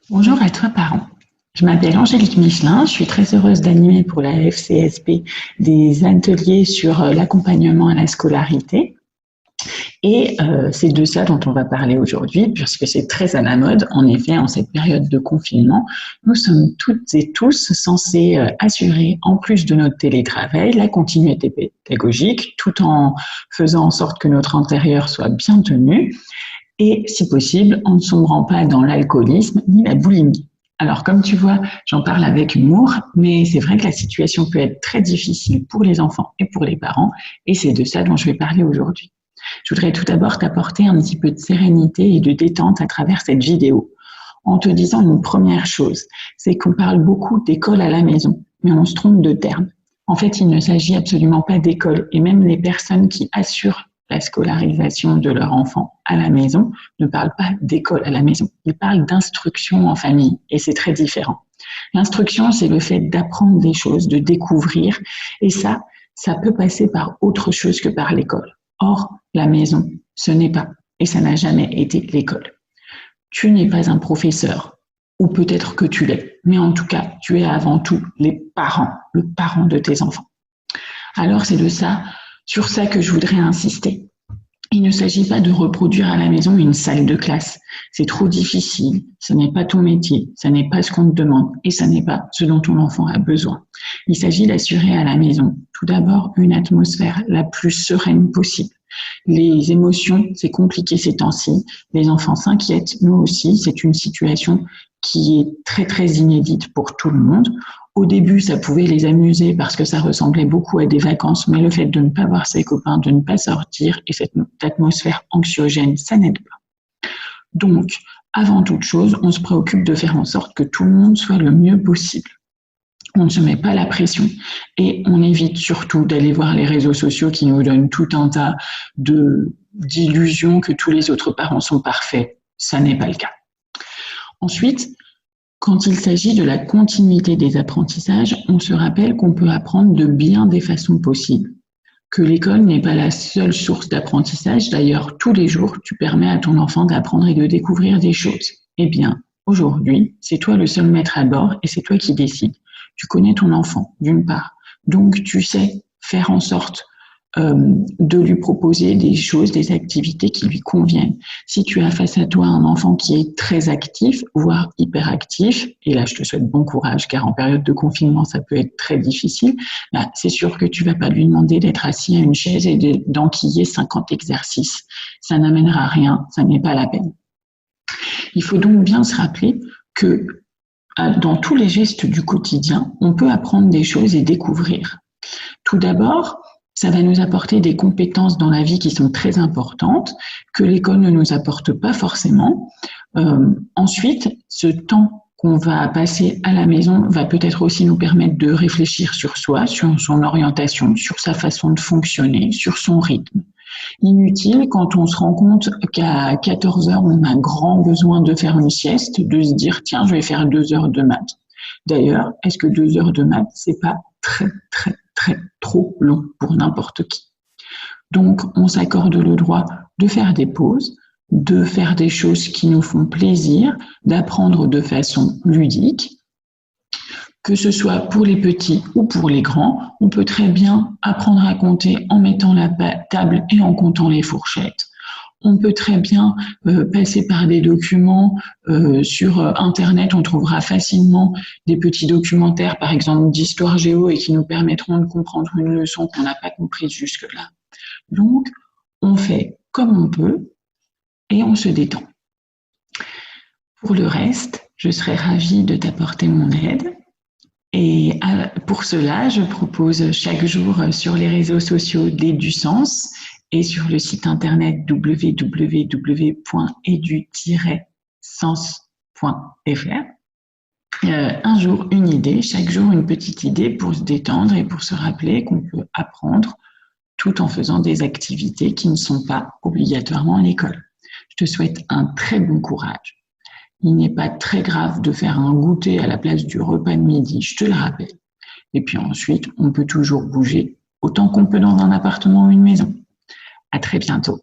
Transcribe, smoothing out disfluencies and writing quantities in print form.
Bonjour à toi, parents. Je m'appelle Angélique Michelin. Je suis très heureuse d'animer pour la FCSB des ateliers sur l'accompagnement à la scolarité. Et c'est de ça dont on va parler aujourd'hui, puisque c'est très à la mode. En effet, en cette période de confinement, nous sommes toutes et tous censés assurer, en plus de notre télétravail, la continuité pédagogique, tout en faisant en sorte que notre intérieur soit bien tenu et, si possible, en ne sombrant pas dans l'alcoolisme ni la boulimie. Alors, comme tu vois, j'en parle avec humour, mais c'est vrai que la situation peut être très difficile pour les enfants et pour les parents, et c'est de ça dont je vais parler aujourd'hui. Je voudrais tout d'abord t'apporter un petit peu de sérénité et de détente à travers cette vidéo, en te disant une première chose, c'est qu'on parle beaucoup d'école à la maison, mais on se trompe de terme. En fait, il ne s'agit absolument pas d'école, et même les personnes qui assurent la scolarisation de leur enfant à la maison ne parlent pas d'école à la maison, ils parlent d'instruction en famille, et c'est très différent. L'instruction, c'est le fait d'apprendre des choses, de découvrir, et ça peut passer par autre chose que par l'école. Or, la maison, ce n'est pas, et ça n'a jamais été l'école. Tu n'es pas un professeur, ou peut-être que tu l'es, mais en tout cas, tu es avant tout les parents, le parent de tes enfants. Alors, c'est sur ça que je voudrais insister. Il ne s'agit pas de reproduire à la maison une salle de classe. C'est trop difficile, ce n'est pas ton métier, ce n'est pas ce qu'on te demande et ce n'est pas ce dont ton enfant a besoin. Il s'agit d'assurer à la maison, tout d'abord, une atmosphère la plus sereine possible. Les émotions, c'est compliqué ces temps-ci. Les enfants s'inquiètent, nous aussi. C'est une situation qui est très, très inédite pour tout le monde. Au début, ça pouvait les amuser parce que ça ressemblait beaucoup à des vacances, mais le fait de ne pas voir ses copains, de ne pas sortir et cette atmosphère anxiogène, ça n'aide pas. Donc, avant toute chose, on se préoccupe de faire en sorte que tout le monde soit le mieux possible. On ne se met pas la pression et on évite surtout d'aller voir les réseaux sociaux qui nous donnent tout un tas d'illusions que tous les autres parents sont parfaits. Ça n'est pas le cas. Ensuite, quand il s'agit de la continuité des apprentissages, on se rappelle qu'on peut apprendre de bien des façons possibles, que l'école n'est pas la seule source d'apprentissage. D'ailleurs, tous les jours, tu permets à ton enfant d'apprendre et de découvrir des choses. Eh bien, aujourd'hui, c'est toi le seul maître à bord et c'est toi qui décides. Tu connais ton enfant, d'une part. Donc, tu sais faire en sorte de lui proposer des choses, des activités qui lui conviennent. Si tu as face à toi un enfant qui est très actif, voire hyperactif, et là je te souhaite bon courage car en période de confinement ça peut être très difficile, bah, c'est sûr que tu vas pas lui demander d'être assis à une chaise et d'enquiller 50 exercices. Ça n'amènera à rien, ça n'est pas la peine. Il faut donc bien se rappeler que dans tous les gestes du quotidien, on peut apprendre des choses et découvrir. Tout d'abord, ça va nous apporter des compétences dans la vie qui sont très importantes, que l'école ne nous apporte pas forcément. Ensuite, ce temps qu'on va passer à la maison va peut-être aussi nous permettre de réfléchir sur soi, sur son orientation, sur sa façon de fonctionner, sur son rythme. Inutile quand on se rend compte qu'à 14 heures, on a grand besoin de faire une sieste, de se dire, tiens, je vais faire 2 heures de maths. D'ailleurs, est-ce que 2 heures de maths, c'est pas très trop long pour n'importe qui? Donc, on s'accorde le droit de faire des pauses, de faire des choses qui nous font plaisir, d'apprendre de façon ludique. Que ce soit pour les petits ou pour les grands, on peut très bien apprendre à compter en mettant la table et en comptant les fourchettes. On peut très bien passer par des documents sur Internet. On trouvera facilement des petits documentaires, par exemple d'histoire géo, et qui nous permettront de comprendre une leçon qu'on n'a pas comprise jusque-là. Donc, on fait comme on peut et on se détend. Pour le reste, je serai ravie de t'apporter mon aide. Et pour cela, je propose chaque jour sur les réseaux sociaux d'EduSens et sur le site internet www.edu-sens.fr. Un jour, une idée, chaque jour, une petite idée pour se détendre et pour se rappeler qu'on peut apprendre tout en faisant des activités qui ne sont pas obligatoirement à l'école. Je te souhaite un très bon courage. Il n'est pas très grave de faire un goûter à la place du repas de midi, je te le rappelle. Et puis ensuite, on peut toujours bouger autant qu'on peut dans un appartement ou une maison. À très bientôt.